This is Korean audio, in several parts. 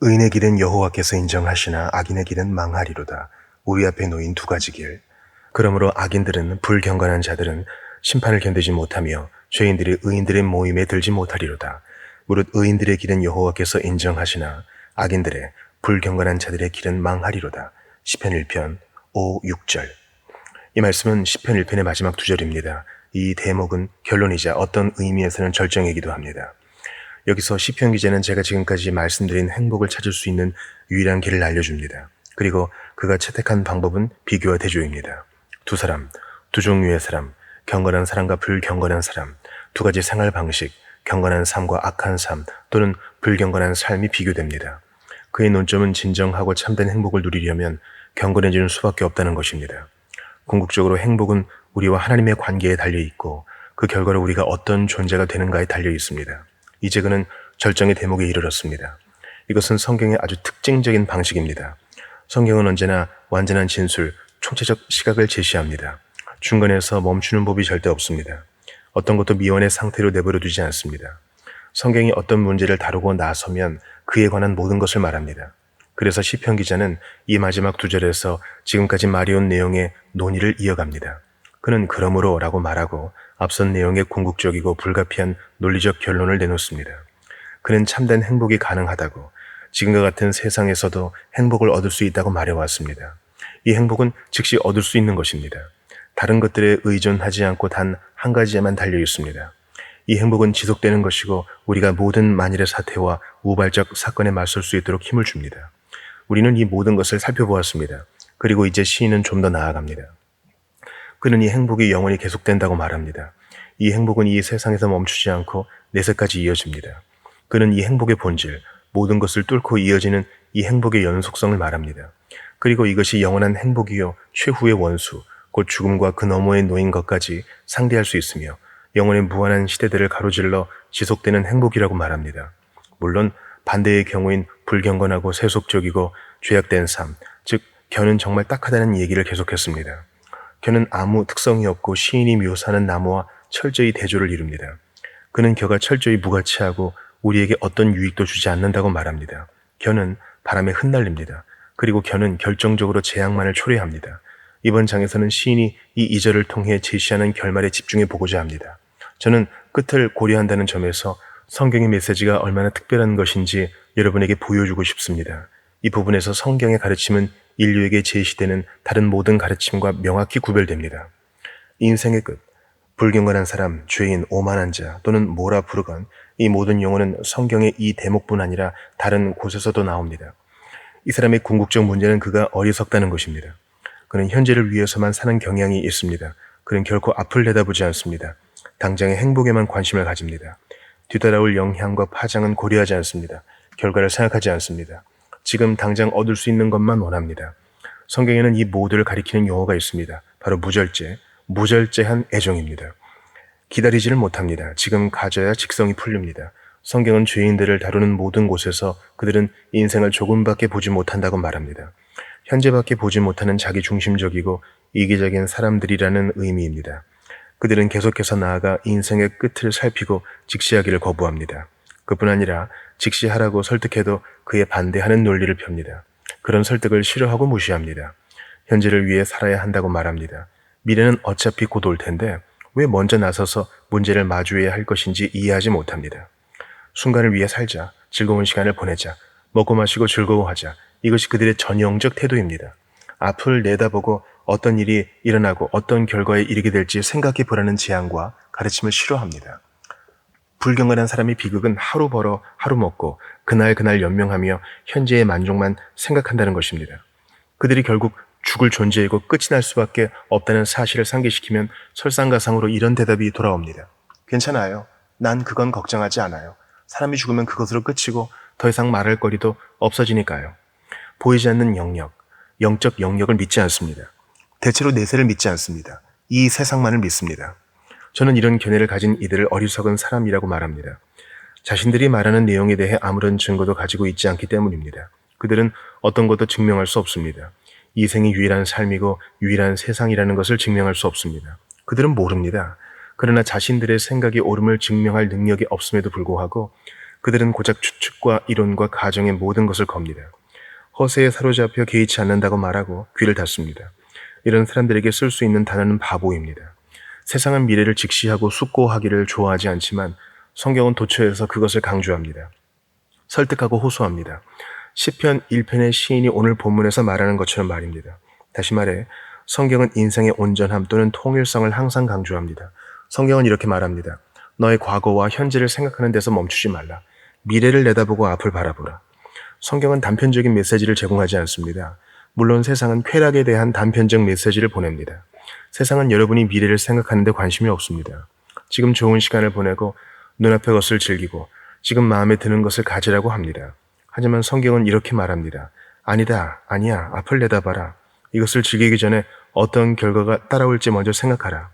의인의 길은 여호와께서 인정하시나 악인의 길은 망하리로다. 우리 앞에 놓인 두 가지 길. 그러므로 악인들은 불경건한 자들은 심판을 견디지 못하며 죄인들이 의인들의 모임에 들지 못하리로다. 무릇 의인들의 길은 여호와께서 인정하시나 악인들의 불경건한 자들의 길은 망하리로다. 시편 1편 5, 6절. 이 말씀은 시편 1편의 마지막 두 절입니다. 이 대목은 결론이자 어떤 의미에서는 절정이기도 합니다. 여기서 시편 기자는 제가 지금까지 말씀드린 행복을 찾을 수 있는 유일한 길을 알려줍니다. 그리고 그가 채택한 방법은 비교와 대조입니다. 두 사람, 두 종류의 사람, 경건한 사람과 불경건한 사람, 두 가지 생활 방식, 경건한 삶과 악한 삶 또는 불경건한 삶이 비교됩니다. 그의 논점은 진정하고 참된 행복을 누리려면 경건해지는 수밖에 없다는 것입니다. 궁극적으로 행복은 우리와 하나님의 관계에 달려있고 그 결과로 우리가 어떤 존재가 되는가에 달려 있습니다. 이제 그는 절정의 대목에 이르렀습니다. 이것은 성경의 아주 특징적인 방식입니다. 성경은 언제나 완전한 진술, 총체적 시각을 제시합니다. 중간에서 멈추는 법이 절대 없습니다. 어떤 것도 미완의 상태로 내버려 두지 않습니다. 성경이 어떤 문제를 다루고 나서면 그에 관한 모든 것을 말합니다. 그래서 시편 기자는 이 마지막 두 절에서 지금까지 말해온 내용의 논의를 이어갑니다. 그는 그러므로 라고 말하고 앞선 내용의 궁극적이고 불가피한 논리적 결론을 내놓습니다. 그는 참된 행복이 가능하다고, 지금과 같은 세상에서도 행복을 얻을 수 있다고 말해왔습니다. 이 행복은 즉시 얻을 수 있는 것입니다. 다른 것들에 의존하지 않고 단 한 가지에만 달려 있습니다. 이 행복은 지속되는 것이고 우리가 모든 만일의 사태와 우발적 사건에 맞설 수 있도록 힘을 줍니다. 우리는 이 모든 것을 살펴보았습니다. 그리고 이제 시인은 좀 더 나아갑니다. 그는 이 행복이 영원히 계속된다고 말합니다. 이 행복은 이 세상에서 멈추지 않고 내세까지 이어집니다. 그는 이 행복의 본질, 모든 것을 뚫고 이어지는 이 행복의 연속성을 말합니다. 그리고 이것이 영원한 행복이요 최후의 원수, 곧 죽음과 그 너머에 놓인 것까지 상대할 수 있으며 영원의 무한한 시대들을 가로질러 지속되는 행복이라고 말합니다. 물론 반대의 경우인 불경건하고 세속적이고 죄악된 삶, 즉 견은 정말 딱하다는 얘기를 계속했습니다. 견은 아무 특성이 없고 시인이 묘사하는 나무와 철저히 대조를 이룹니다. 그는 겨가 철저히 무가치하고 우리에게 어떤 유익도 주지 않는다고 말합니다. 견은 바람에 흩날립니다. 그리고 견은 결정적으로 재앙만을 초래합니다. 이번 장에서는 시인이 이 2절을 통해 제시하는 결말에 집중해 보고자 합니다. 저는 끝을 고려한다는 점에서 성경의 메시지가 얼마나 특별한 것인지 여러분에게 보여주고 싶습니다. 이 부분에서 성경의 가르침은 인류에게 제시되는 다른 모든 가르침과 명확히 구별됩니다. 인생의 끝, 불경건한 사람, 죄인, 오만한 자 또는 뭐라 부르건 이 모든 용어는 성경의 이 대목뿐 아니라 다른 곳에서도 나옵니다. 이 사람의 궁극적 문제는 그가 어리석다는 것입니다. 그는 현재를 위해서만 사는 경향이 있습니다. 그는 결코 앞을 내다보지 않습니다. 당장의 행복에만 관심을 가집니다. 뒤따라올 영향과 파장은 고려하지 않습니다. 결과를 생각하지 않습니다. 지금 당장 얻을 수 있는 것만 원합니다. 성경에는 이 모두를 가리키는 용어가 있습니다. 바로 무절제, 무절제한 애정입니다. 기다리지를 못합니다. 지금 가져야 직성이 풀립니다. 성경은 죄인들을 다루는 모든 곳에서 그들은 인생을 조금밖에 보지 못한다고 말합니다. 현재밖에 보지 못하는 자기중심적이고 이기적인 사람들이라는 의미입니다. 그들은 계속해서 나아가 인생의 끝을 살피고 직시하기를 거부합니다. 그뿐 아니라 직시하라고 설득해도 그에 반대하는 논리를 펴니다. 그런 설득을 싫어하고 무시합니다. 현재를 위해 살아야 한다고 말합니다. 미래는 어차피 곧 올 텐데 왜 먼저 나서서 문제를 마주해야 할 것인지 이해하지 못합니다. 순간을 위해 살자, 즐거운 시간을 보내자, 먹고 마시고 즐거워하자. 이것이 그들의 전형적 태도입니다. 앞을 내다보고 어떤 일이 일어나고 어떤 결과에 이르게 될지 생각해 보라는 제안과 가르침을 싫어합니다. 불경건한 사람의 비극은 하루 벌어 하루 먹고 그날 연명하며 현재의 만족만 생각한다는 것입니다. 그들이 결국 죽을 존재이고 끝이 날 수밖에 없다는 사실을 상기시키면 설상가상으로 이런 대답이 돌아옵니다. 괜찮아요. 난 그건 걱정하지 않아요. 사람이 죽으면 그것으로 끝이고 더 이상 말할 거리도 없어지니까요. 보이지 않는 영역, 영적 영역을 믿지 않습니다. 대체로 내세를 믿지 않습니다. 이 세상만을 믿습니다. 저는 이런 견해를 가진 이들을 어리석은 사람이라고 말합니다. 자신들이 말하는 내용에 대해 아무런 증거도 가지고 있지 않기 때문입니다. 그들은 어떤 것도 증명할 수 없습니다. 이 생이 유일한 삶이고 유일한 세상이라는 것을 증명할 수 없습니다. 그들은 모릅니다. 그러나 자신들의 생각이 옳음을 증명할 능력이 없음에도 불구하고 그들은 고작 추측과 이론과 가정의 모든 것을 겁니다. 허세에 사로잡혀 개의치 않는다고 말하고 귀를 닫습니다. 이런 사람들에게 쓸 수 있는 단어는 바보입니다. 세상은 미래를 직시하고 숙고하기를 좋아하지 않지만 성경은 도처에서 그것을 강조합니다. 설득하고 호소합니다. 시편 1편의 시인이 오늘 본문에서 말하는 것처럼 말입니다. 다시 말해 성경은 인생의 온전함 또는 통일성을 항상 강조합니다. 성경은 이렇게 말합니다. 너의 과거와 현재를 생각하는 데서 멈추지 말라. 미래를 내다보고 앞을 바라보라. 성경은 단편적인 메시지를 제공하지 않습니다. 물론 세상은 쾌락에 대한 단편적 메시지를 보냅니다. 세상은 여러분이 미래를 생각하는 데 관심이 없습니다. 지금 좋은 시간을 보내고 눈앞의 것을 즐기고 지금 마음에 드는 것을 가지라고 합니다. 하지만 성경은 이렇게 말합니다. 아니다, 아니야, 앞을 내다봐라. 이것을 즐기기 전에 어떤 결과가 따라올지 먼저 생각하라.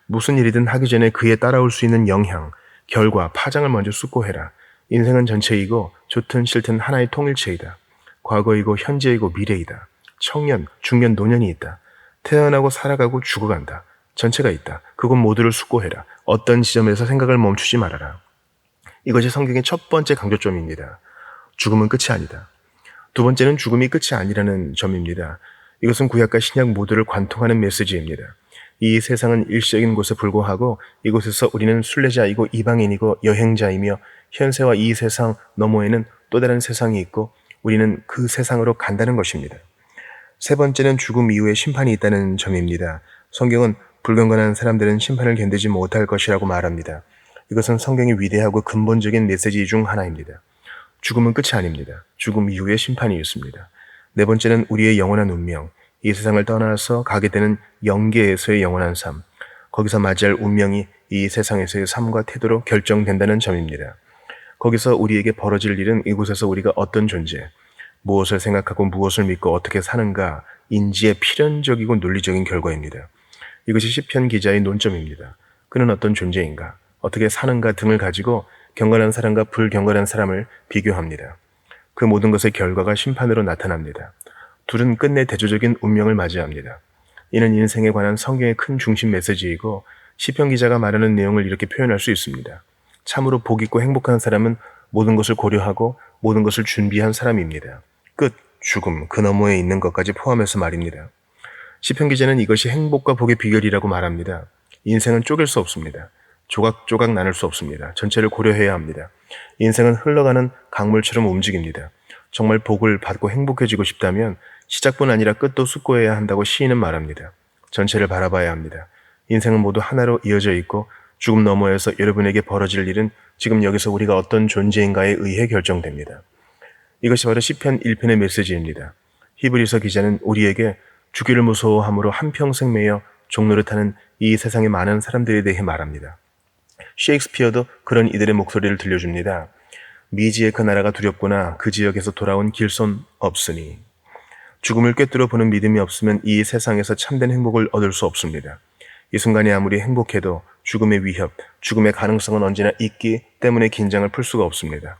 무슨 일이든 하기 전에 그에 따라올 수 있는 영향, 결과, 파장을 먼저 숙고해라. 인생은 전체이고 좋든 싫든 하나의 통일체이다. 과거이고 현재이고 미래이다. 청년, 중년, 노년이 있다. 태어나고 살아가고 죽어간다. 전체가 있다. 그것 모두를 숙고해라. 어떤 지점에서 생각을 멈추지 말아라. 이것이 성경의 첫 번째 강조점입니다. 죽음은 끝이 아니다. 두 번째는 죽음이 끝이 아니라는 점입니다. 이것은 구약과 신약 모두를 관통하는 메시지입니다. 이 세상은 일시적인 곳에 불과하고 이곳에서 우리는 순례자이고 이방인이고 여행자이며 현세와 이 세상 너머에는 또 다른 세상이 있고 우리는 그 세상으로 간다는 것입니다. 세 번째는 죽음 이후에 심판이 있다는 점입니다. 성경은 불경건한 사람들은 심판을 견디지 못할 것이라고 말합니다. 이것은 성경의 위대하고 근본적인 메시지 중 하나입니다. 죽음은 끝이 아닙니다. 죽음 이후에 심판이 있습니다. 네 번째는 우리의 영원한 운명, 이 세상을 떠나서 가게 되는 영계에서의 영원한 삶, 거기서 맞이할 운명이 이 세상에서의 삶과 태도로 결정된다는 점입니다. 거기서 우리에게 벌어질 일은 이곳에서 우리가 어떤 존재, 무엇을 생각하고 무엇을 믿고 어떻게 사는가 인지의 필연적이고 논리적인 결과입니다. 이것이 시편 기자의 논점입니다. 그는 어떤 존재인가, 어떻게 사는가 등을 가지고 경건한 사람과 불경건한 사람을 비교합니다. 그 모든 것의 결과가 심판으로 나타납니다. 둘은 끝내 대조적인 운명을 맞이합니다. 이는 인생에 관한 성경의 큰 중심 메시지이고 시편 기자가 말하는 내용을 이렇게 표현할 수 있습니다. 참으로 복 있고 행복한 사람은 모든 것을 고려하고 모든 것을 준비한 사람입니다. 끝, 죽음, 그 너머에 있는 것까지 포함해서 말입니다. 시편 기자는 이것이 행복과 복의 비결이라고 말합니다. 인생은 쪼갤 수 없습니다. 조각조각 나눌 수 없습니다. 전체를 고려해야 합니다. 인생은 흘러가는 강물처럼 움직입니다. 정말 복을 받고 행복해지고 싶다면 시작뿐 아니라 끝도 숙고해야 한다고 시인은 말합니다. 전체를 바라봐야 합니다. 인생은 모두 하나로 이어져 있고 죽음 너머에서 여러분에게 벌어질 일은 지금 여기서 우리가 어떤 존재인가에 의해 결정됩니다. 이것이 바로 시편 1편의 메시지입니다. 히브리서 기자는 우리에게 죽기를 무서워함으로 한평생 매여 종노릇하는 이 세상의 많은 사람들에 대해 말합니다. 셰익스피어도 그런 이들의 목소리를 들려줍니다. 미지의 그 나라가 두렵구나. 그 지역에서 돌아온 길손 없으니. 죽음을 꿰뚫어 보는 믿음이 없으면 이 세상에서 참된 행복을 얻을 수 없습니다. 이 순간이 아무리 행복해도 죽음의 위협, 죽음의 가능성은 언제나 있기 때문에 긴장을 풀 수가 없습니다.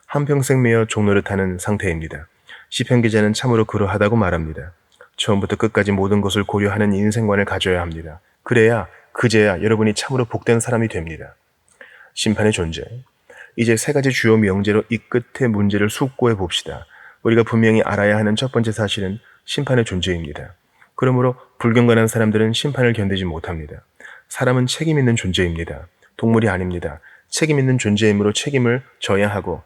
한평생 매여 종노릇하는 상태입니다. 시편 기자는 참으로 그러하다고 말합니다. 처음부터 끝까지 모든 것을 고려하는 인생관을 가져야 합니다. 그래야 그제야 여러분이 참으로 복된 사람이 됩니다. 심판의 존재. 이제 세 가지 주요 명제로 이 끝의 문제를 숙고해 봅시다. 우리가 분명히 알아야 하는 첫 번째 사실은 심판의 존재입니다. 그러므로 불경건한 사람들은 심판을 견디지 못합니다. 사람은 책임 있는 존재입니다. 동물이 아닙니다. 책임 있는 존재이므로 책임을 져야 하고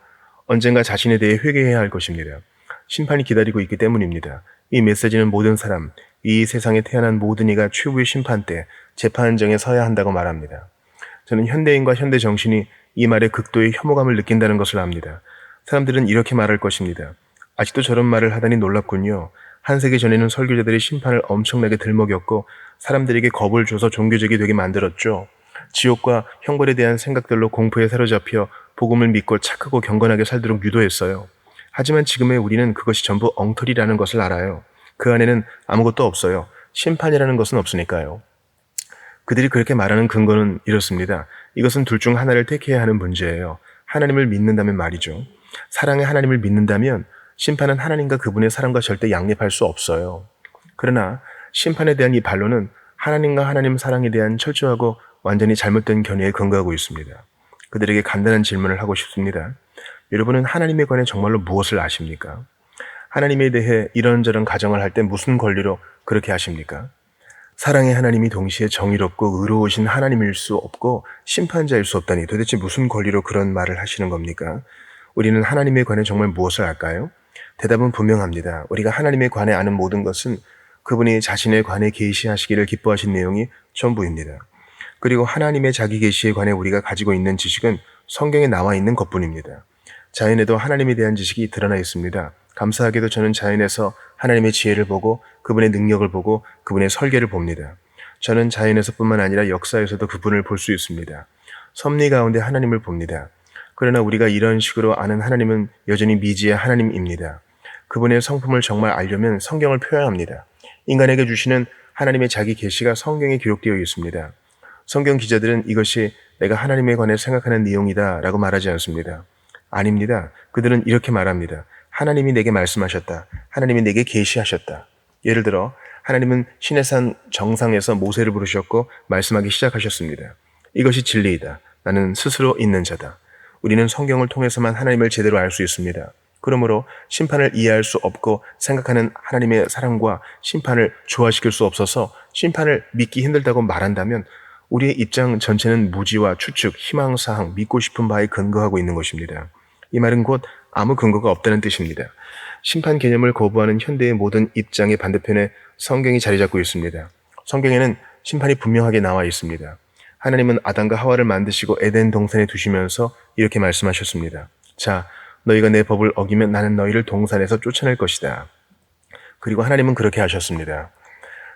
언젠가 자신에 대해 회개해야 할 것입니다. 심판이 기다리고 있기 때문입니다. 이 메시지는 모든 사람, 이 세상에 태어난 모든 이가 최후의 심판 때 재판정에 서야 한다고 말합니다. 저는 현대인과 현대 정신이 이 말에 극도의 혐오감을 느낀다는 것을 압니다. 사람들은 이렇게 말할 것입니다. 아직도 저런 말을 하다니 놀랍군요. 한 세기 전에는 설교자들이 심판을 엄청나게 들먹였고 사람들에게 겁을 줘서 종교적이 되게 만들었죠. 지옥과 형벌에 대한 생각들로 공포에 사로잡혀 복음을 믿고 착하고 경건하게 살도록 유도했어요. 하지만 지금의 우리는 그것이 전부 엉터리라는 것을 알아요. 그 안에는 아무것도 없어요. 심판이라는 것은 없으니까요. 그들이 그렇게 말하는 근거는 이렇습니다. 이것은 둘 중 하나를 택해야 하는 문제예요. 하나님을 믿는다면 말이죠. 사랑의 하나님을 믿는다면 심판은 하나님과 그분의 사랑과 절대 양립할 수 없어요. 그러나 심판에 대한 이 반론은 하나님과 하나님 사랑에 대한 철저하고 완전히 잘못된 견해에 근거하고 있습니다. 그들에게 간단한 질문을 하고 싶습니다. 여러분은 하나님에 관해 정말로 무엇을 아십니까? 하나님에 대해 이런저런 가정을 할 때 무슨 권리로 그렇게 하십니까? 사랑의 하나님이 동시에 정의롭고 의로우신 하나님일 수 없고 심판자일 수 없다니 도대체 무슨 권리로 그런 말을 하시는 겁니까? 우리는 하나님에 관해 정말 무엇을 알까요? 대답은 분명합니다. 우리가 하나님에 관해 아는 모든 것은 그분이 자신에 관해 계시하시기를 기뻐하신 내용이 전부입니다. 그리고 하나님의 자기 계시에 관해 우리가 가지고 있는 지식은 성경에 나와 있는 것뿐입니다. 자연에도 하나님에 대한 지식이 드러나 있습니다. 감사하게도 저는 자연에서 하나님의 지혜를 보고 그분의 능력을 보고 그분의 설계를 봅니다. 저는 자연에서뿐만 아니라 역사에서도 그분을 볼 수 있습니다. 섭리 가운데 하나님을 봅니다. 그러나 우리가 이런 식으로 아는 하나님은 여전히 미지의 하나님입니다. 그분의 성품을 정말 알려면 성경을 표현합니다. 인간에게 주시는 하나님의 자기 계시가 성경에 기록되어 있습니다. 성경 기자들은 이것이 내가 하나님에 관해 생각하는 내용이다 라고 말하지 않습니다. 아닙니다. 그들은 이렇게 말합니다. 하나님이 내게 말씀하셨다. 하나님이 내게 계시하셨다. 예를 들어 하나님은 시내산 정상에서 모세를 부르셨고 말씀하기 시작하셨습니다. 이것이 진리이다. 나는 스스로 있는 자다. 우리는 성경을 통해서만 하나님을 제대로 알 수 있습니다. 그러므로 심판을 이해할 수 없고 생각하는 하나님의 사랑과 심판을 조화시킬 수 없어서 심판을 믿기 힘들다고 말한다면 우리의 입장 전체는 무지와 추측, 희망사항, 믿고 싶은 바에 근거하고 있는 것입니다. 이 말은 곧 아무 근거가 없다는 뜻입니다. 심판 개념을 거부하는 현대의 모든 입장의 반대편에 성경이 자리 잡고 있습니다. 성경에는 심판이 분명하게 나와 있습니다. 하나님은 아담과 하와를 만드시고 에덴 동산에 두시면서 이렇게 말씀하셨습니다. 자, 너희가 내 법을 어기면 나는 너희를 동산에서 쫓아낼 것이다. 그리고 하나님은 그렇게 하셨습니다.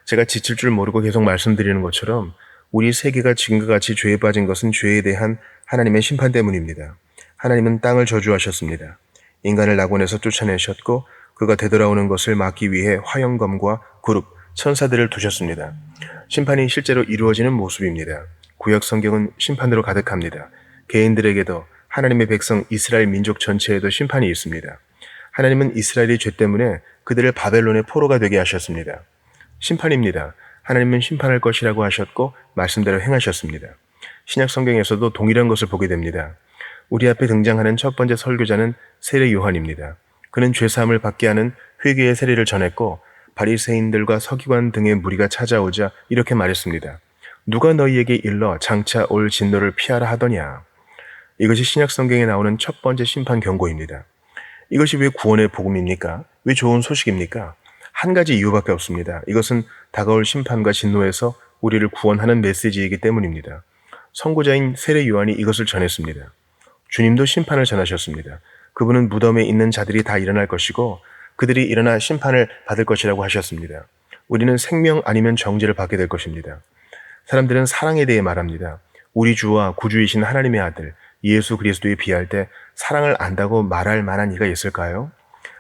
제가 지칠 줄 모르고 계속 말씀드리는 것처럼 우리 세계가 지금과 같이 죄에 빠진 것은 죄에 대한 하나님의 심판 때문입니다. 하나님은 땅을 저주하셨습니다. 인간을 낙원에서 쫓아내셨고 그가 되돌아오는 것을 막기 위해 화영검과 그룹, 천사들을 두셨습니다. 심판이 실제로 이루어지는 모습입니다. 구약 성경은 심판으로 가득합니다. 개인들에게도 하나님의 백성 이스라엘 민족 전체에도 심판이 있습니다. 하나님은 이스라엘의 죄 때문에 그들을 바벨론의 포로가 되게 하셨습니다. 심판입니다. 하나님은 심판할 것이라고 하셨고 말씀대로 행하셨습니다. 신약 성경에서도 동일한 것을 보게 됩니다. 우리 앞에 등장하는 첫 번째 설교자는 세례 요한입니다. 그는 죄사함을 받게 하는 회개의 세례를 전했고 바리새인들과 서기관 등의 무리가 찾아오자 이렇게 말했습니다. 누가 너희에게 일러 장차 올 진노를 피하라 하더냐. 이것이 신약 성경에 나오는 첫 번째 심판 경고입니다. 이것이 왜 구원의 복음입니까? 왜 좋은 소식입니까? 한 가지 이유밖에 없습니다. 이것은 다가올 심판과 진노에서 우리를 구원하는 메시지이기 때문입니다. 선구자인 세례 요한이 이것을 전했습니다. 주님도 심판을 전하셨습니다. 그분은 무덤에 있는 자들이 다 일어날 것이고 그들이 일어나 심판을 받을 것이라고 하셨습니다. 우리는 생명 아니면 정죄를 받게 될 것입니다. 사람들은 사랑에 대해 말합니다. 우리 주와 구주이신 하나님의 아들 예수 그리스도에 비할 때 사랑을 안다고 말할 만한 이가 있을까요?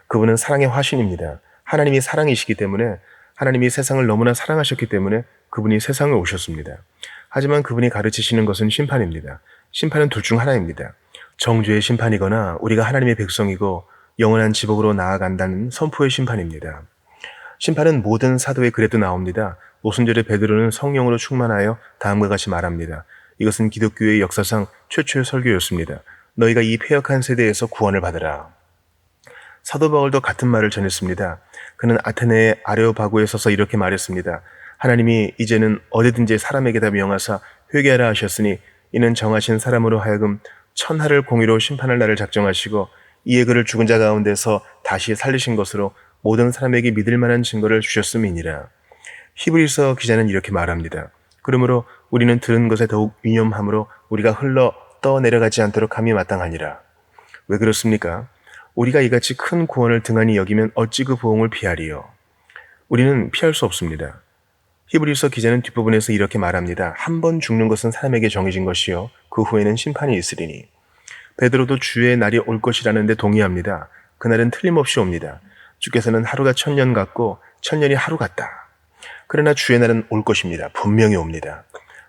그분은 사랑의 화신입니다. 하나님이 사랑이시기 때문에 하나님이 세상을 너무나 사랑하셨기 때문에 그분이 세상에 오셨습니다. 하지만 그분이 가르치시는 것은 심판입니다. 심판은 둘 중 하나입니다. 정죄의 심판이거나 우리가 하나님의 백성이고 영원한 지복으로 나아간다는 선포의 심판입니다. 심판은 모든 사도의 글에도 나옵니다. 오순절에 베드로는 성령으로 충만하여 다음과 같이 말합니다. 이것은 기독교의 역사상 최초의 설교였습니다. 너희가 이 패역한 세대에서 구원을 받으라. 사도 바울도 같은 말을 전했습니다. 그는 아테네의 아레오바고에 서서 이렇게 말했습니다. 하나님이 이제는 어디든지 사람에게다 명하사 회개하라 하셨으니 이는 정하신 사람으로 하여금 천하를 공의로 심판할 날을 작정하시고 이에 그를 죽은 자 가운데서 다시 살리신 것으로 모든 사람에게 믿을 만한 증거를 주셨음이니라. 히브리서 기자는 이렇게 말합니다. 그러므로 우리는 들은 것에 더욱 위념함으로 우리가 흘러 떠내려가지 않도록 함이 마땅하니라. 왜 그렇습니까? 우리가 이같이 큰 구원을 등한히 여기면 어찌 그 보응을 피하리요? 우리는 피할 수 없습니다. 히브리서 기자는 뒷부분에서 이렇게 말합니다. 한 번 죽는 것은 사람에게 정해진 것이요 그 후에는 심판이 있으리니. 베드로도 주의 날이 올 것이라는데 동의합니다. 그날은 틀림없이 옵니다. 주께서는 하루가 1000년 같고 1000년이 하루 같다. 그러나 주의 날은 올 것입니다. 분명히 옵니다.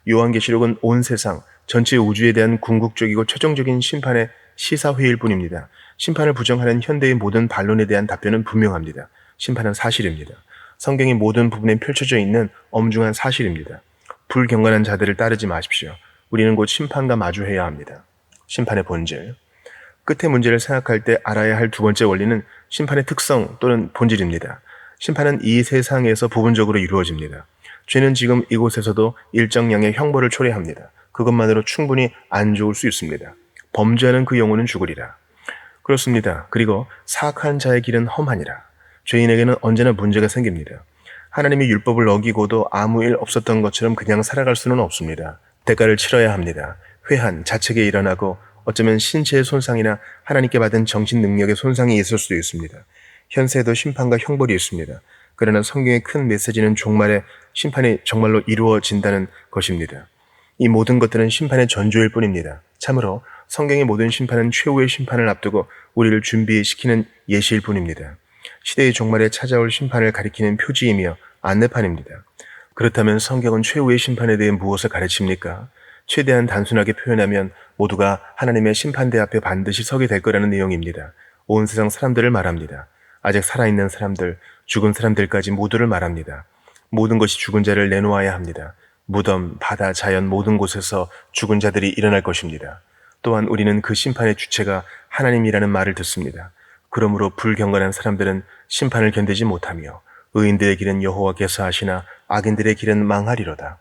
요한계시록은 온 세상 전체 우주에 대한 궁극적이고 최종적인 심판의 시사회일 뿐입니다. 심판을 부정하는 현대의 모든 반론에 대한 답변은 분명합니다. 심판은 사실입니다. 성경의 모든 부분에 펼쳐져 있는 엄중한 사실입니다. 불경건한 자들을 따르지 마십시오. 우리는 곧 심판과 마주해야 합니다. 심판의 본질. 끝의 문제를 생각할 때 알아야 할 두 번째 원리는 심판의 특성 또는 본질입니다. 심판은 이 세상에서 부분적으로 이루어집니다. 죄는 지금 이곳에서도 일정량의 형벌을 초래합니다. 그것만으로 충분히 안 좋을 수 있습니다. 범죄하는 그 영혼은 죽으리라. 그렇습니다. 그리고 사악한 자의 길은 험하니라. 죄인에게는 언제나 문제가 생깁니다. 하나님의 율법을 어기고도 아무 일 없었던 것처럼 그냥 살아갈 수는 없습니다. 대가를 치러야 합니다. 회한, 자책에 일어나고 어쩌면 신체의 손상이나 하나님께 받은 정신 능력의 손상이 있을 수도 있습니다. 현세에도 심판과 형벌이 있습니다. 그러나 성경의 큰 메시지는 종말에 심판이 정말로 이루어진다는 것입니다. 이 모든 것들은 심판의 전조일 뿐입니다. 참으로 성경의 모든 심판은 최후의 심판을 앞두고 우리를 준비시키는 예시일 뿐입니다. 시대의 종말에 찾아올 심판을 가리키는 표지이며 안내판입니다. 그렇다면 성경은 최후의 심판에 대해 무엇을 가르칩니까? 최대한 단순하게 표현하면 모두가 하나님의 심판대 앞에 반드시 서게 될 거라는 내용입니다. 온 세상 사람들을 말합니다. 아직 살아있는 사람들, 죽은 사람들까지 모두를 말합니다. 모든 것이 죽은 자를 내놓아야 합니다. 무덤, 바다, 자연 모든 곳에서 죽은 자들이 일어날 것입니다. 또한 우리는 그 심판의 주체가 하나님이라는 말을 듣습니다. 그러므로 불경건한 사람들은 심판을 견디지 못하며 의인들의 길은 여호와께서 하시나 악인들의 길은 망하리로다.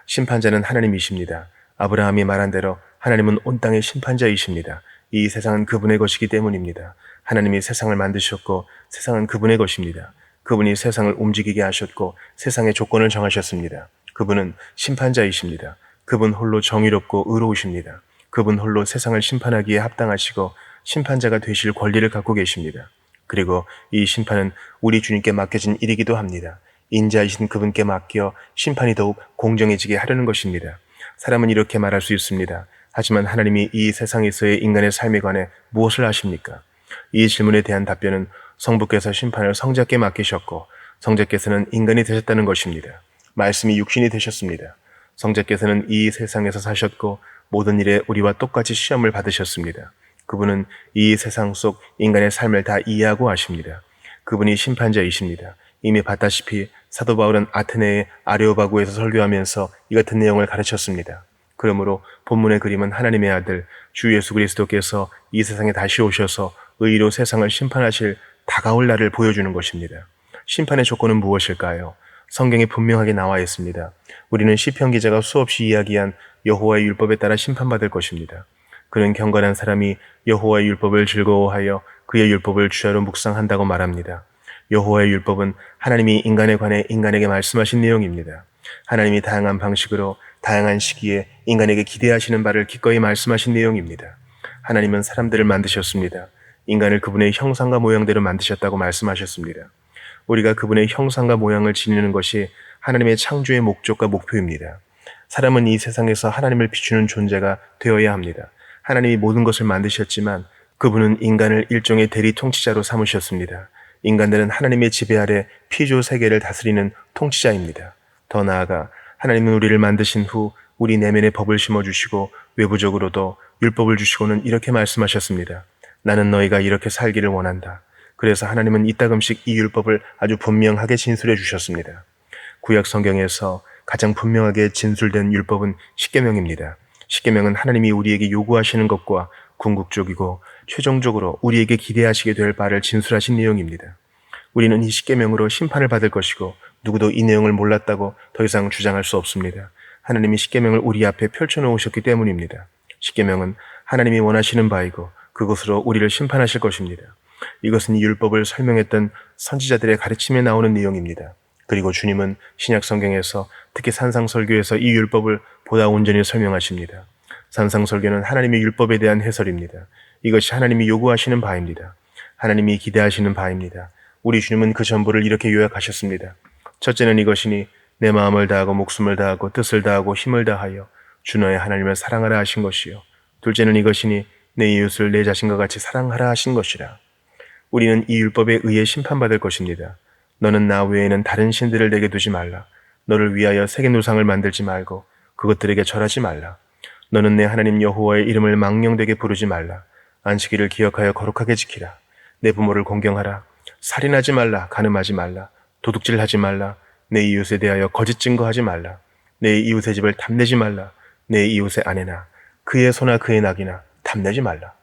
심판자는 하나님이십니다. 아브라함이 말한 대로 하나님은 온 땅의 심판자이십니다. 이 세상은 그분의 것이기 때문입니다. 하나님이 세상을 만드셨고 세상은 그분의 것입니다. 그분이 세상을 움직이게 하셨고 세상의 조건을 정하셨습니다. 그분은 심판자이십니다. 그분 홀로 정의롭고 의로우십니다. 그분 홀로 세상을 심판하기에 합당하시고 심판자가 되실 권리를 갖고 계십니다. 그리고 이 심판은 우리 주님께 맡겨진 일이기도 합니다. 인자이신 그분께 맡겨 심판이 더욱 공정해지게 하려는 것입니다. 사람은 이렇게 말할 수 있습니다. 하지만 하나님이 이 세상에서의 인간의 삶에 관해 무엇을 아십니까? 이 질문에 대한 답변은 성부께서 심판을 성자께 맡기셨고 성자께서는 인간이 되셨다는 것입니다. 말씀이 육신이 되셨습니다. 성자께서는 이 세상에서 사셨고 모든 일에 우리와 똑같이 시험을 받으셨습니다. 그분은 이 세상 속 인간의 삶을 다 이해하고 아십니다. 그분이 심판자이십니다. 이미 봤다시피 사도 바울은 아테네의 아레오바구에서 설교하면서 이 같은 내용을 가르쳤습니다. 그러므로 본문의 그림은 하나님의 아들 주 예수 그리스도께서 이 세상에 다시 오셔서 의로 세상을 심판하실 다가올 날을 보여주는 것입니다. 심판의 조건은 무엇일까요? 성경에 분명하게 나와 있습니다. 우리는 시편 기자가 수없이 이야기한 여호와의 율법에 따라 심판받을 것입니다. 그는 경건한 사람이 여호와의 율법을 즐거워하여 그의 율법을 주야로 묵상한다고 말합니다. 여호와의 율법은 하나님이 인간에 관해 인간에게 말씀하신 내용입니다. 하나님이 다양한 방식으로 다양한 시기에 인간에게 기대하시는 바를 기꺼이 말씀하신 내용입니다. 하나님은 사람들을 만드셨습니다. 인간을 그분의 형상과 모양대로 만드셨다고 말씀하셨습니다. 우리가 그분의 형상과 모양을 지니는 것이 하나님의 창조의 목적과 목표입니다. 사람은 이 세상에서 하나님을 비추는 존재가 되어야 합니다. 하나님이 모든 것을 만드셨지만 그분은 인간을 일종의 대리 통치자로 삼으셨습니다. 인간들은 하나님의 지배 아래 피조 세계를 다스리는 통치자입니다. 더 나아가 하나님은 우리를 만드신 후 우리 내면에 법을 심어주시고 외부적으로도 율법을 주시고는 이렇게 말씀하셨습니다. 나는 너희가 이렇게 살기를 원한다. 그래서 하나님은 이따금씩 이 율법을 아주 분명하게 진술해 주셨습니다. 구약 성경에서 가장 분명하게 진술된 율법은 십계명입니다. 십계명은 하나님이 우리에게 요구하시는 것과 궁극적이고 최종적으로 우리에게 기대하시게 될 바를 진술하신 내용입니다. 우리는 이 십계명으로 심판을 받을 것이고 누구도 이 내용을 몰랐다고 더 이상 주장할 수 없습니다. 하나님이 십계명을 우리 앞에 펼쳐놓으셨기 때문입니다. 십계명은 하나님이 원하시는 바이고 그것으로 우리를 심판하실 것입니다. 이것은 이 율법을 설명했던 선지자들의 가르침에 나오는 내용입니다. 그리고 주님은 신약 성경에서 특히 산상설교에서 이 율법을 보다 온전히 설명하십니다. 산상설교는 하나님의 율법에 대한 해설입니다. 이것이 하나님이 요구하시는 바입니다. 하나님이 기대하시는 바입니다. 우리 주님은 그 전부를 이렇게 요약하셨습니다. 첫째는 이것이니 내 마음을 다하고 목숨을 다하고 뜻을 다하고 힘을 다하여 주 너의 하나님을 사랑하라 하신 것이요. 둘째는 이것이니 내 이웃을 내 자신과 같이 사랑하라 하신 것이라. 우리는 이 율법에 의해 심판받을 것입니다. 너는 나 외에는 다른 신들을 내게 두지 말라. 너를 위하여 새긴 우상을 만들지 말고 그것들에게 절하지 말라. 너는 내 하나님 여호와의 이름을 망령되게 부르지 말라. 안식일을 기억하여 거룩하게 지키라. 내 부모를 공경하라. 살인하지 말라. 간음하지 말라. 도둑질하지 말라. 내 이웃에 대하여 거짓 증거하지 말라. 내 이웃의 집을 탐내지 말라. 내 이웃의 아내나 그의 소나 그의 낙이나 탐내지 말라.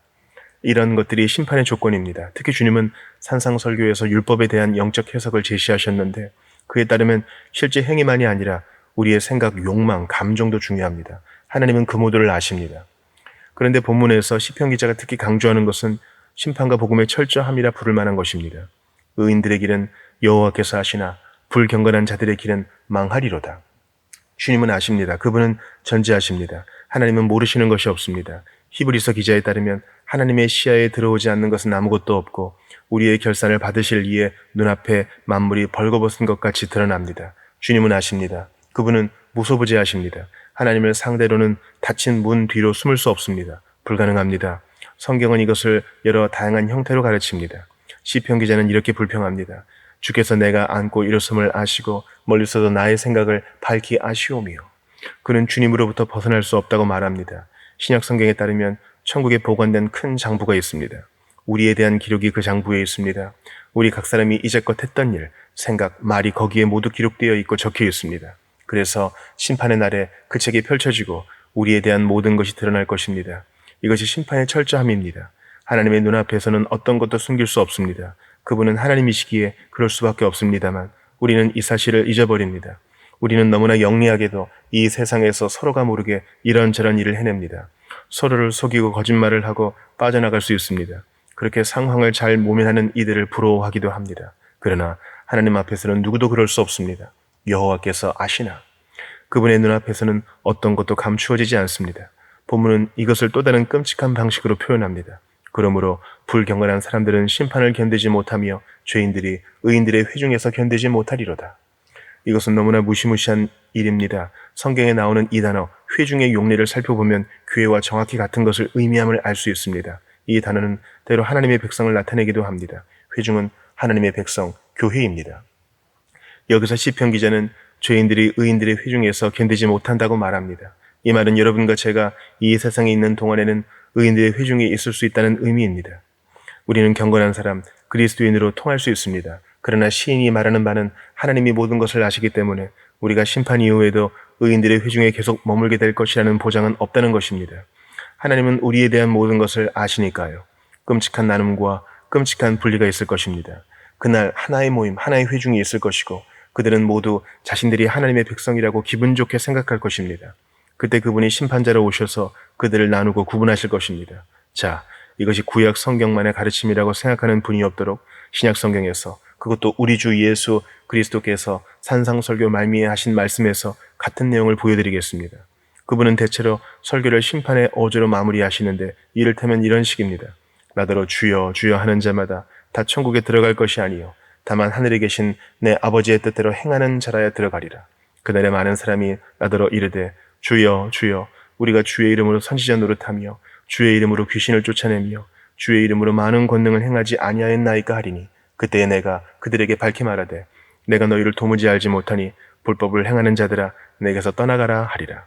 이런 것들이 심판의 조건입니다. 특히 주님은 산상설교에서 율법에 대한 영적 해석을 제시하셨는데 그에 따르면 실제 행위만이 아니라 우리의 생각, 욕망, 감정도 중요합니다. 하나님은 그 모두를 아십니다. 그런데 본문에서 시편 기자가 특히 강조하는 것은 심판과 복음의 철저함이라 부를 만한 것입니다. 의인들의 길은 여호와께서 하시나 불경건한 자들의 길은 망하리로다. 주님은 아십니다. 그분은 전지하십니다. 하나님은 모르시는 것이 없습니다. 히브리서 기자에 따르면 하나님의 시야에 들어오지 않는 것은 아무것도 없고 우리의 결산을 받으실 이에 눈앞에 만물이 벌거벗은 것 같이 드러납니다. 주님은 아십니다. 그분은 무소부재하십니다. 하나님을 상대로는 닫힌 문 뒤로 숨을 수 없습니다. 불가능합니다. 성경은 이것을 여러 다양한 형태로 가르칩니다. 시편 기자는 이렇게 불평합니다. 주께서 내가 안고 일어섬을 아시고 멀리서도 나의 생각을 밝히 아시오며 그는 주님으로부터 벗어날 수 없다고 말합니다. 신약 성경에 따르면 천국에 보관된 큰 장부가 있습니다. 우리에 대한 기록이 그 장부에 있습니다. 우리 각 사람이 이제껏 했던 일, 생각, 말이 거기에 모두 기록되어 있고 적혀 있습니다. 그래서 심판의 날에 그 책이 펼쳐지고 우리에 대한 모든 것이 드러날 것입니다. 이것이 심판의 철저함입니다. 하나님의 눈앞에서는 어떤 것도 숨길 수 없습니다. 그분은 하나님이시기에 그럴 수밖에 없습니다만 우리는 이 사실을 잊어버립니다. 우리는 너무나 영리하게도 이 세상에서 서로가 모르게 이런저런 일을 해냅니다. 서로를 속이고 거짓말을 하고 빠져나갈 수 있습니다. 그렇게 상황을 잘 모면하는 이들을 부러워하기도 합니다. 그러나 하나님 앞에서는 누구도 그럴 수 없습니다. 여호와께서 아시나. 그분의 눈앞에서는 어떤 것도 감추어지지 않습니다. 본문은 이것을 또 다른 끔찍한 방식으로 표현합니다. 그러므로 불경건한 사람들은 심판을 견디지 못하며 죄인들이 의인들의 회중에서 견디지 못하리로다. 이것은 너무나 무시무시한 일입니다. 성경에 나오는 이 단어 회중의 용례를 살펴보면 교회와 정확히 같은 것을 의미함을 알 수 있습니다. 이 단어는 때로 하나님의 백성을 나타내기도 합니다. 회중은 하나님의 백성, 교회입니다. 여기서 시편 기자는 죄인들이 의인들의 회중에서 견디지 못한다고 말합니다. 이 말은 여러분과 제가 이 세상에 있는 동안에는 의인들의 회중에 있을 수 있다는 의미입니다. 우리는 경건한 사람, 그리스도인으로 통할 수 있습니다. 그러나 시인이 말하는 바는 하나님이 모든 것을 아시기 때문에 우리가 심판 이후에도 의인들의 회중에 계속 머물게 될 것이라는 보장은 없다는 것입니다. 하나님은 우리에 대한 모든 것을 아시니까요. 끔찍한 나눔과 끔찍한 분리가 있을 것입니다. 그날 하나의 모임, 하나의 회중이 있을 것이고 그들은 모두 자신들이 하나님의 백성이라고 기분 좋게 생각할 것입니다. 그때 그분이 심판자로 오셔서 그들을 나누고 구분하실 것입니다. 자, 이것이 구약 성경만의 가르침이라고 생각하는 분이 없도록 신약 성경에서 그것도 우리 주 예수 그리스도께서 산상설교 말미에 하신 말씀에서 같은 내용을 보여드리겠습니다. 그분은 대체로 설교를 심판의 어조로 마무리하시는데 이를테면 이런 식입니다. 나더러 주여 주여 하는 자마다 다 천국에 들어갈 것이 아니요 다만 하늘에 계신 내 아버지의 뜻대로 행하는 자라야 들어가리라. 그날에 많은 사람이 나더러 이르되 주여 주여 우리가 주의 이름으로 선지자 노릇하며 주의 이름으로 귀신을 쫓아내며 주의 이름으로 많은 권능을 행하지 아니하였나이까 하리니 그때에 내가 그들에게 밝히 말하되 내가 너희를 도무지 알지 못하니 불법을 행하는 자들아 내게서 떠나가라 하리라.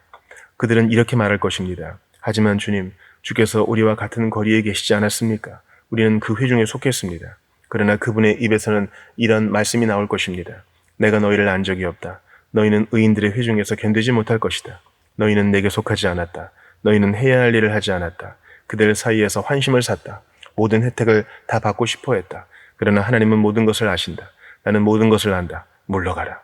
그들은 이렇게 말할 것입니다. 하지만 주님, 주께서 우리와 같은 거리에 계시지 않았습니까? 우리는 그 회중에 속했습니다. 그러나 그분의 입에서는 이런 말씀이 나올 것입니다. 내가 너희를 안 적이 없다. 너희는 의인들의 회중에서 견디지 못할 것이다. 너희는 내게 속하지 않았다. 너희는 해야 할 일을 하지 않았다. 그들 사이에서 환심을 샀다. 모든 혜택을 다 받고 싶어 했다. 그러나 하나님은 모든 것을 아신다. 나는 모든 것을 안다. 물러가라.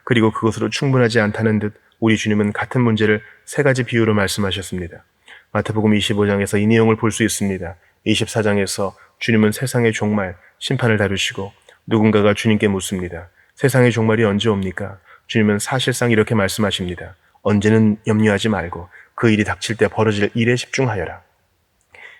그리고 그것으로 충분하지 않다는 듯 우리 주님은 같은 문제를 세 가지 비유로 말씀하셨습니다. 마태복음 25장에서 이 내용을 볼 수 있습니다. 24장에서 주님은 세상의 종말, 심판을 다루시고 누군가가 주님께 묻습니다. 세상의 종말이 언제 옵니까? 주님은 사실상 이렇게 말씀하십니다. 언제는 염려하지 말고 그 일이 닥칠 때 벌어질 일에 집중하여라.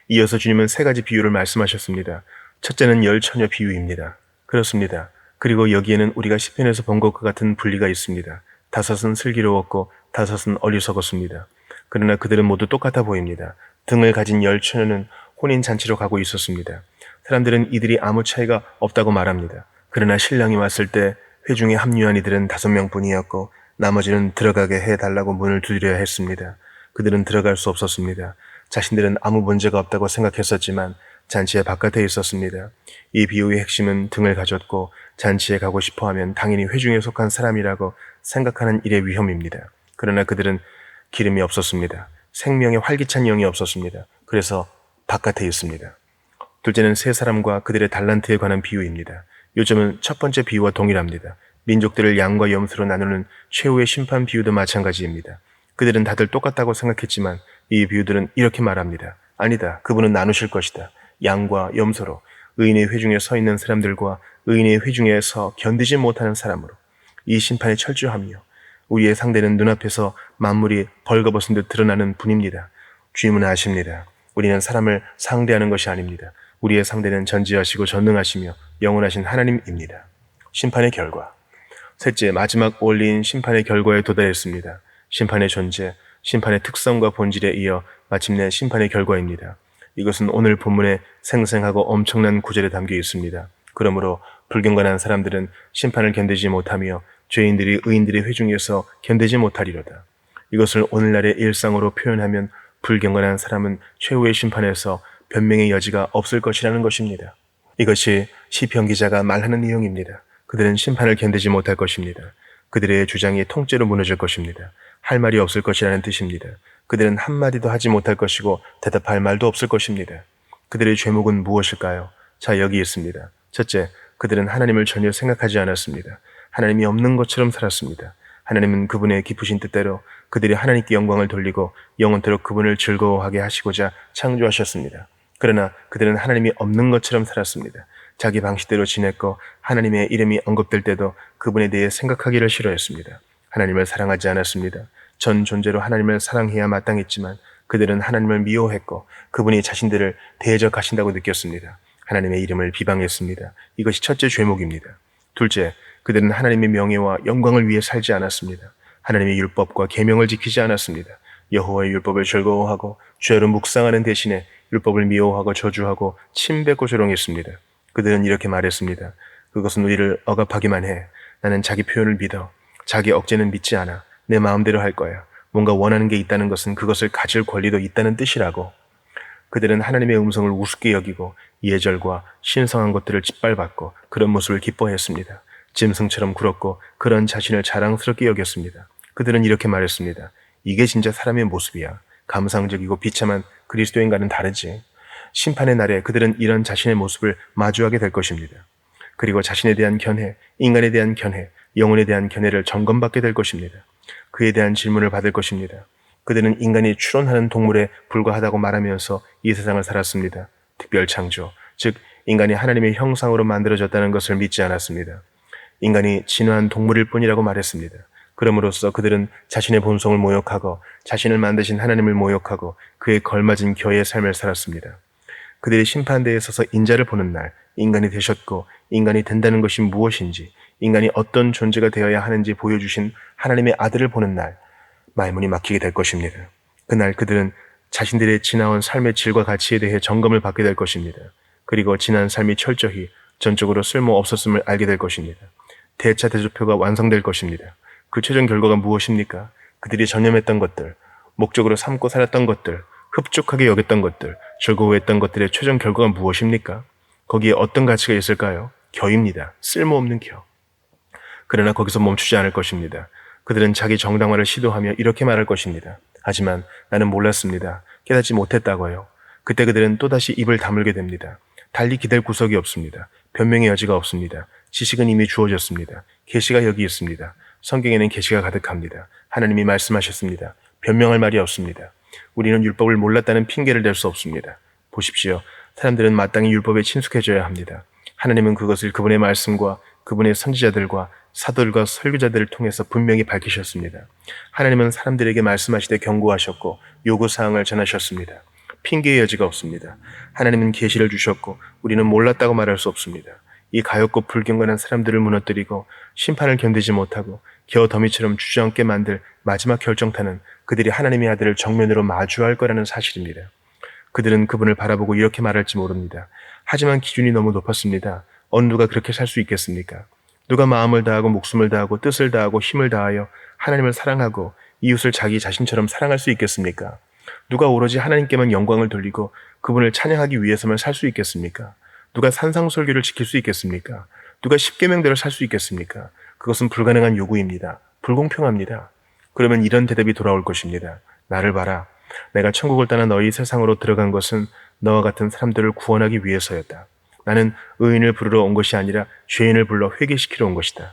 이어서 주님은 세 가지 비유를 말씀하셨습니다. 첫째는 열처녀 비유입니다. 그렇습니다. 그리고 여기에는 우리가 시편에서 본 것과 같은 분리가 있습니다. 다섯은 슬기로웠고 다섯은 어리석었습니다. 그러나 그들은 모두 똑같아 보입니다. 등을 가진 열처녀는 혼인잔치로 가고 있었습니다. 사람들은 이들이 아무 차이가 없다고 말합니다. 그러나 신랑이 왔을 때 회중에 합류한 이들은 5명뿐이었고 나머지는 들어가게 해달라고 문을 두드려야 했습니다. 그들은 들어갈 수 없었습니다. 자신들은 아무 문제가 없다고 생각했었지만 잔치의 바깥에 있었습니다. 이 비유의 핵심은 등을 가졌고 잔치에 가고 싶어하면 당연히 회중에 속한 사람이라고 생각하는 일의 위험입니다. 그러나 그들은 기름이 없었습니다. 생명의 활기찬 영이 없었습니다. 그래서 바깥에 있습니다. 둘째는 세 사람과 그들의 달란트에 관한 비유입니다. 요점은 첫 번째 비유와 동일합니다. 민족들을 양과 염소로 나누는 최후의 심판 비유도 마찬가지입니다. 그들은 다들 똑같다고 생각했지만 이 비유들은 이렇게 말합니다. 아니다. 그분은 나누실 것이다. 양과 염소로, 의인의 회중에 서 있는 사람들과 의인의 회중에 서 견디지 못하는 사람으로. 이 심판이 철저하며 우리의 상대는 눈앞에서 만물이 벌거벗은 듯 드러나는 분입니다. 주님은 아십니다. 우리는 사람을 상대하는 것이 아닙니다. 우리의 상대는 전지하시고 전능하시며 영원하신 하나님입니다. 심판의 결과. 셋째, 마지막 원리인 심판의 결과에 도달했습니다. 심판의 존재, 심판의 특성과 본질에 이어 마침내 심판의 결과입니다. 이것은 오늘 본문에 생생하고 엄청난 구절에 담겨 있습니다. 그러므로 불경건한 사람들은 심판을 견디지 못하며 죄인들이 의인들의 회중에서 견디지 못하리로다. 이것을 오늘날의 일상으로 표현하면 불경건한 사람은 최후의 심판에서 변명의 여지가 없을 것이라는 것입니다. 이것이 시편 기자가 말하는 내용입니다. 그들은 심판을 견디지 못할 것입니다. 그들의 주장이 통째로 무너질 것입니다. 할 말이 없을 것이라는 뜻입니다. 그들은 한마디도 하지 못할 것이고 대답할 말도 없을 것입니다. 그들의 죄목은 무엇일까요? 자, 여기 있습니다. 첫째, 그들은 하나님을 전혀 생각하지 않았습니다. 하나님이 없는 것처럼 살았습니다. 하나님은 그분의 깊으신 뜻대로 그들이 하나님께 영광을 돌리고 영원토록 그분을 즐거워하게 하시고자 창조하셨습니다. 그러나 그들은 하나님이 없는 것처럼 살았습니다. 자기 방식대로 지냈고 하나님의 이름이 언급될 때도 그분에 대해 생각하기를 싫어했습니다. 하나님을 사랑하지 않았습니다. 전 존재로 하나님을 사랑해야 마땅했지만 그들은 하나님을 미워했고 그분이 자신들을 대적하신다고 느꼈습니다. 하나님의 이름을 비방했습니다. 이것이 첫째 죄목입니다. 둘째, 그들은 하나님의 명예와 영광을 위해 살지 않았습니다. 하나님의 율법과 계명을 지키지 않았습니다. 여호와의 율법을 즐거워하고 죄로 묵상하는 대신에 율법을 미워하고 저주하고 침뱉고 조롱했습니다. 그들은 이렇게 말했습니다. 그것은 우리를 억압하기만 해. 나는 자기 표현을 믿어. 자기 억제는 믿지 않아. 내 마음대로 할 거야. 뭔가 원하는 게 있다는 것은 그것을 가질 권리도 있다는 뜻이라고. 그들은 하나님의 음성을 우습게 여기고 예절과 신성한 것들을 짓밟았고 그런 모습을 기뻐했습니다. 짐승처럼 굴었고 그런 자신을 자랑스럽게 여겼습니다. 그들은 이렇게 말했습니다. 이게 진짜 사람의 모습이야. 감상적이고 비참한 그리스도인과는 다르지. 심판의 날에 그들은 이런 자신의 모습을 마주하게 될 것입니다. 그리고 자신에 대한 견해, 인간에 대한 견해, 영혼에 대한 견해를 점검받게 될 것입니다. 그에 대한 질문을 받을 것입니다. 그들은 인간이 추론하는 동물에 불과하다고 말하면서 이 세상을 살았습니다. 특별 창조, 즉 인간이 하나님의 형상으로 만들어졌다는 것을 믿지 않았습니다. 인간이 진화한 동물일 뿐이라고 말했습니다. 그럼으로써 그들은 자신의 본성을 모욕하고 자신을 만드신 하나님을 모욕하고 그에 걸맞은 겨의 삶을 살았습니다. 그들이 심판대에 서서 인자를 보는 날, 인간이 되셨고 인간이 된다는 것이 무엇인지, 인간이 어떤 존재가 되어야 하는지 보여주신 하나님의 아들을 보는 날, 말문이 막히게 될 것입니다. 그날 그들은 자신들의 지나온 삶의 질과 가치에 대해 점검을 받게 될 것입니다. 그리고 지난 삶이 철저히 전적으로 쓸모없었음을 알게 될 것입니다. 대차 대조표가 완성될 것입니다. 그 최종 결과가 무엇입니까? 그들이 전념했던 것들, 목적으로 삼고 살았던 것들, 흡족하게 여겼던 것들, 즐거워했던 것들의 최종 결과가 무엇입니까? 거기에 어떤 가치가 있을까요? 겨입니다. 쓸모없는 겨. 그러나 거기서 멈추지 않을 것입니다. 그들은 자기 정당화를 시도하며 이렇게 말할 것입니다. 하지만 나는 몰랐습니다. 깨닫지 못했다고요. 그때 그들은 또다시 입을 다물게 됩니다. 달리 기댈 구석이 없습니다. 변명의 여지가 없습니다. 지식은 이미 주어졌습니다. 계시가 여기 있습니다. 성경에는 계시가 가득합니다. 하나님이 말씀하셨습니다. 변명할 말이 없습니다. 우리는 율법을 몰랐다는 핑계를 댈 수 없습니다. 보십시오. 사람들은 마땅히 율법에 친숙해져야 합니다. 하나님은 그것을 그분의 말씀과 그분의 선지자들과 사도들과 설교자들을 통해서 분명히 밝히셨습니다. 하나님은 사람들에게 말씀하시되 경고하셨고 요구사항을 전하셨습니다. 핑계의 여지가 없습니다. 하나님은 계시를 주셨고 우리는 몰랐다고 말할 수 없습니다. 이 가엾고 불경건한 사람들을 무너뜨리고 심판을 견디지 못하고 겨우 더미처럼 주저앉게 만들 마지막 결정타는 그들이 하나님의 아들을 정면으로 마주할 거라는 사실입니다. 그들은 그분을 바라보고 이렇게 말할지 모릅니다. 하지만 기준이 너무 높았습니다. 어느 누가 그렇게 살 수 있겠습니까? 누가 마음을 다하고 목숨을 다하고 뜻을 다하고 힘을 다하여 하나님을 사랑하고 이웃을 자기 자신처럼 사랑할 수 있겠습니까? 누가 오로지 하나님께만 영광을 돌리고 그분을 찬양하기 위해서만 살 수 있겠습니까? 누가 산상설교를 지킬 수 있겠습니까? 누가 십계명대로 살 수 있겠습니까? 그것은 불가능한 요구입니다. 불공평합니다. 그러면 이런 대답이 돌아올 것입니다. 나를 봐라. 내가 천국을 떠나 너희 세상으로 들어간 것은 너와 같은 사람들을 구원하기 위해서였다. 나는 의인을 부르러 온 것이 아니라 죄인을 불러 회개시키러 온 것이다.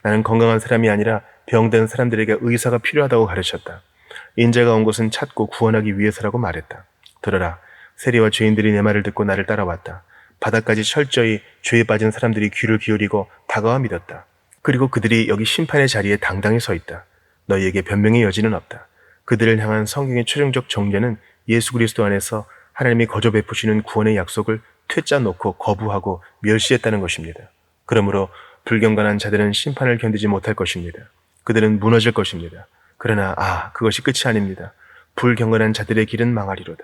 나는 건강한 사람이 아니라 병든 사람들에게 의사가 필요하다고 가르쳤다. 인자가 온 것은 찾고 구원하기 위해서라고 말했다. 들어라. 세리와 죄인들이 내 말을 듣고 나를 따라왔다. 바닥까지 철저히 죄에 빠진 사람들이 귀를 기울이고 다가와 믿었다. 그리고 그들이 여기 심판의 자리에 당당히 서 있다. 너희에게 변명의 여지는 없다. 그들을 향한 성경의 최종적 정죄는 예수 그리스도 안에서 하나님이 거저 베푸시는 구원의 약속을 퇴짜 놓고 거부하고 멸시했다는 것입니다. 그러므로 불경건한 자들은 심판을 견디지 못할 것입니다. 그들은 무너질 것입니다. 그러나 그것이 끝이 아닙니다. 불경건한 자들의 길은 망하리로다.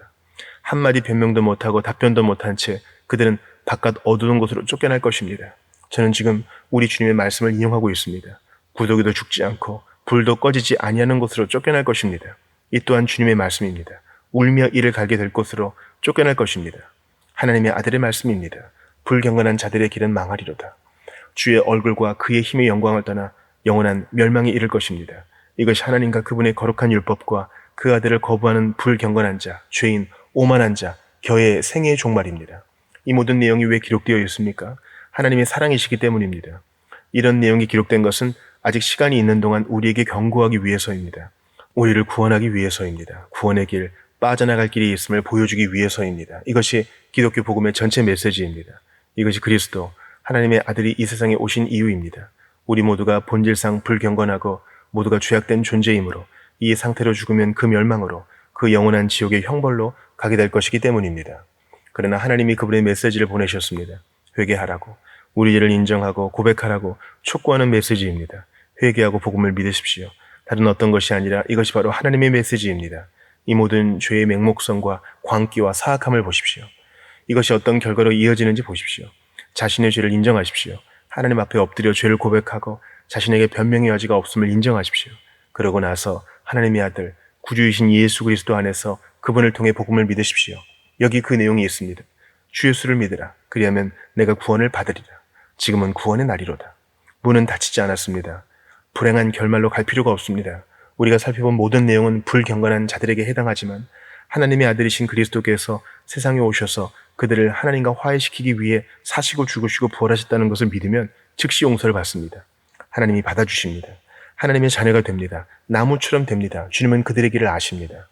한마디 변명도 못하고 답변도 못한 채 그들은 바깥 어두운 곳으로 쫓겨날 것입니다. 저는 지금 우리 주님의 말씀을 인용하고 있습니다. 구더기도 죽지 않고 불도 꺼지지 아니하는 곳으로 쫓겨날 것입니다. 이 또한 주님의 말씀입니다. 울며 이를 갈게 될 곳으로 쫓겨날 것입니다. 하나님의 아들의 말씀입니다. 불경건한 자들의 길은 망하리로다. 주의 얼굴과 그의 힘의 영광을 떠나 영원한 멸망에 이를 것입니다. 이것이 하나님과 그분의 거룩한 율법과 그 아들을 거부하는 불경건한 자, 죄인, 오만한 자, 겨의 생애의 종말입니다. 이 모든 내용이 왜 기록되어 있습니까? 하나님의 사랑이시기 때문입니다. 이런 내용이 기록된 것은 아직 시간이 있는 동안 우리에게 경고하기 위해서입니다. 우리를 구원하기 위해서입니다. 구원의 길, 빠져나갈 길이 있음을 보여주기 위해서입니다. 이것이 기독교 복음의 전체 메시지입니다. 이것이 그리스도, 하나님의 아들이 이 세상에 오신 이유입니다. 우리 모두가 본질상 불경건하고 모두가 죄악된 존재이므로 이 상태로 죽으면 그 멸망으로 그 영원한 지옥의 형벌로 가게 될 것이기 때문입니다. 그러나 하나님이 그분의 메시지를 보내셨습니다. 회개하라고, 우리 죄를 인정하고 고백하라고 촉구하는 메시지입니다. 회개하고 복음을 믿으십시오. 다른 어떤 것이 아니라 이것이 바로 하나님의 메시지입니다. 이 모든 죄의 맹목성과 광기와 사악함을 보십시오. 이것이 어떤 결과로 이어지는지 보십시오. 자신의 죄를 인정하십시오. 하나님 앞에 엎드려 죄를 고백하고 자신에게 변명의 여지가 없음을 인정하십시오. 그러고 나서 하나님의 아들, 구주이신 예수 그리스도 안에서 그분을 통해 복음을 믿으십시오. 여기 그 내용이 있습니다. 주 예수를 믿으라. 그리하면 내가 구원을 받으리라. 지금은 구원의 날이로다. 문은 닫히지 않았습니다. 불행한 결말로 갈 필요가 없습니다. 우리가 살펴본 모든 내용은 불경건한 자들에게 해당하지만 하나님의 아들이신 그리스도께서 세상에 오셔서 그들을 하나님과 화해시키기 위해 사시고 죽으시고 부활하셨다는 것을 믿으면 즉시 용서를 받습니다. 하나님이 받아주십니다. 하나님의 자녀가 됩니다. 나무처럼 됩니다. 주님은 그들의 길을 아십니다.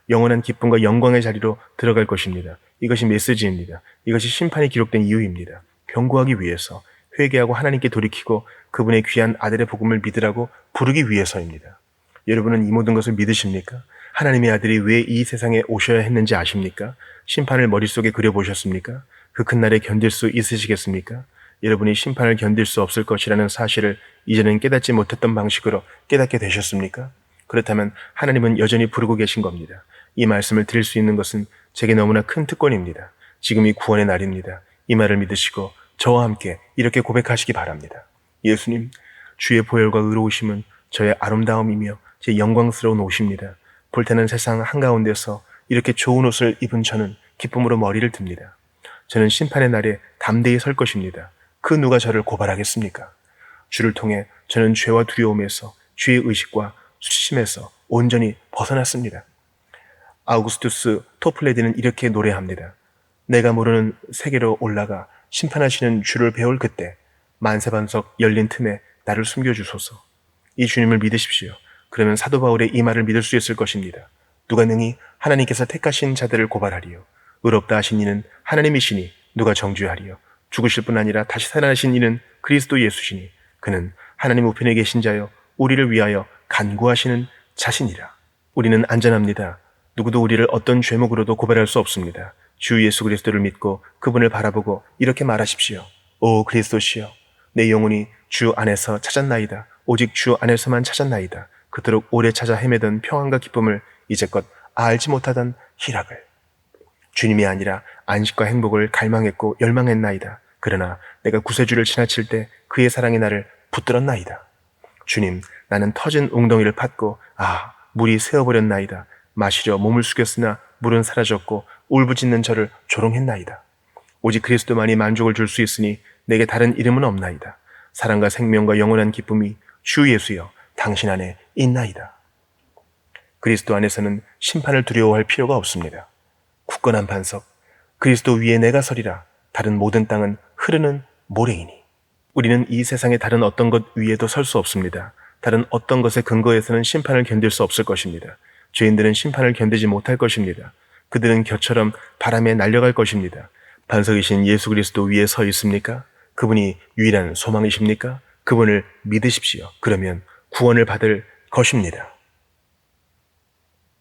영원한 기쁨과 영광의 자리로 들어갈 것입니다. 이것이 메시지입니다. 이것이 심판이 기록된 이유입니다. 경고하기 위해서, 회개하고 하나님께 돌이키고 그분의 귀한 아들의 복음을 믿으라고 부르기 위해서입니다. 여러분은 이 모든 것을 믿으십니까? 하나님의 아들이 왜 이 세상에 오셔야 했는지 아십니까? 심판을 머릿속에 그려보셨습니까? 그 큰 날에 견딜 수 있으시겠습니까? 여러분이 심판을 견딜 수 없을 것이라는 사실을 이제는 깨닫지 못했던 방식으로 깨닫게 되셨습니까? 그렇다면 하나님은 여전히 부르고 계신 겁니다. 이 말씀을 드릴 수 있는 것은 제게 너무나 큰 특권입니다. 지금이 구원의 날입니다. 이 말을 믿으시고 저와 함께 이렇게 고백하시기 바랍니다. 예수님, 주의 보혈과 의로우심은 저의 아름다움이며 제 영광스러운 옷입니다. 불타는 세상 한가운데서 이렇게 좋은 옷을 입은 저는 기쁨으로 머리를 듭니다. 저는 심판의 날에 담대히 설 것입니다. 그 누가 저를 고발하겠습니까? 주를 통해 저는 죄와 두려움에서, 죄의 의식과 수치심에서 온전히 벗어났습니다. 아우구스투스 토플레디는 이렇게 노래합니다. 내가 모르는 세계로 올라가 심판하시는 주를 배울 그때 만세반석 열린 틈에 나를 숨겨주소서. 이 주님을 믿으십시오. 그러면 사도 바울의 이 말을 믿을 수 있을 것입니다. 누가 능히 하나님께서 택하신 자들을 고발하리요. 의롭다 하신 이는 하나님이시니 누가 정죄하리요. 죽으실 뿐 아니라 다시 살아나신 이는 그리스도 예수시니 그는 하나님 우편에 계신 자여 우리를 위하여 간구하시는 자신이라. 우리는 안전합니다. 누구도 우리를 어떤 죄목으로도 고발할 수 없습니다. 주 예수 그리스도를 믿고 그분을 바라보고 이렇게 말하십시오. 오 그리스도시여, 내 영혼이 주 안에서 찾았나이다. 오직 주 안에서만 찾았나이다. 그토록 오래 찾아 헤매던 평안과 기쁨을 이제껏 알지 못하던 희락을. 주님이 아니라 안식과 행복을 갈망했고 열망했나이다. 그러나 내가 구세주를 지나칠 때 그의 사랑이 나를 붙들었나이다. 주님, 나는 터진 웅덩이를 팠고 물이 새어버렸나이다. 마시려 몸을 숙였으나 물은 사라졌고 울부짖는 저를 조롱했나이다. 오직 그리스도만이 만족을 줄 수 있으니 내게 다른 이름은 없나이다. 사랑과 생명과 영원한 기쁨이 주 예수여 당신 안에 있나이다. 그리스도 안에서는 심판을 두려워할 필요가 없습니다. 굳건한 반석, 그리스도 위에 내가 서리라. 다른 모든 땅은 흐르는 모래이니. 우리는 이 세상의 다른 어떤 것 위에도 설 수 없습니다. 다른 어떤 것에 근거해서는 심판을 견딜 수 없을 것입니다. 죄인들은 심판을 견디지 못할 것입니다. 그들은 겨처럼 바람에 날려갈 것입니다. 반석이신 예수 그리스도 위에 서 있습니까? 그분이 유일한 소망이십니까? 그분을 믿으십시오. 그러면 구원을 받을 것입니다.